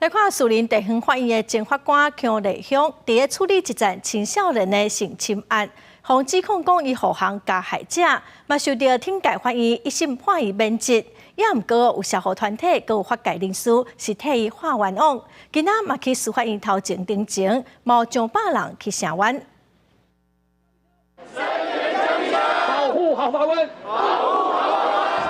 来看树林地方法院的前法官姜立雄，伫个处理一件青少年的性侵案，互指控讲伊护航加害者，嘛受到厅界法院一审判伊免职。也毋过有社会团体、佮有法界人士是替伊画冤枉，今仔嘛去司法院头前定情，冒上百人去声援。保护好法官！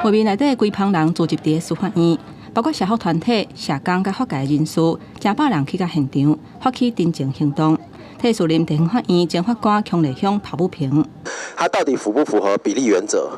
会面内底规帮人聚集伫司法院。 包括社福团体、社工甲法界人士，成百人去到现场，发起定情行动。替树林地方法院前法官姜立雄抱不平。他到底符不符合比例原则？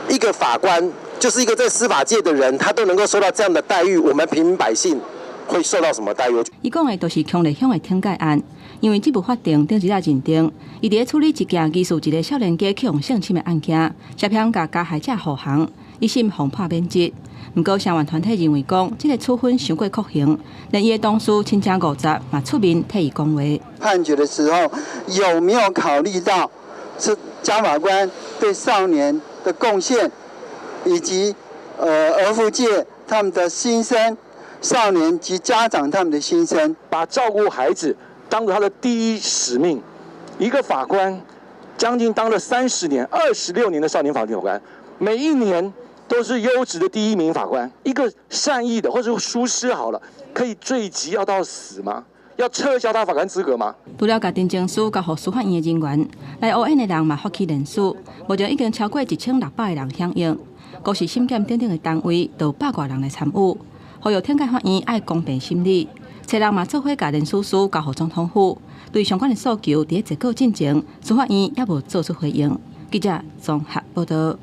一个法官就是一个在司法界的人，他都能够受到这样的待遇，我们平民百姓会受到什么待遇？伊讲的都是姜立雄的听解案，因为这部法庭顶一日认定，伊伫咧处理一件疑似一个少年家去用性侵的案件，涉嫌甲加害者护航，一审封判免职。 不过，相关团体认为讲，这个处分伤过酷刑，连伊的同事亲家50嘛出面替伊讲话。判决的时候有没有考虑到是家法官对少年的贡献，以及儿福界他们的心声，少年及家长他们的心声，把照顾孩子当作他的第一使命。一个法官将近当了30年、26年的少年法庭法官，每一年。 都是优质的第一名法官，一个善意的或者疏失好了，可以罪及要到死吗？要撤销他法官资格吗？除了甲定情书交予司法院的人员，来応援的人嘛发起联署，目前已经超过1600个人响应。高市审检等等的单位都有100多人来参与，呼吁厅界法院爱公平审理。侪人嘛做伙甲联署书交予总统府，对相关的诉求伫咧结果进前，司法院也无做出回应。记者综合报道。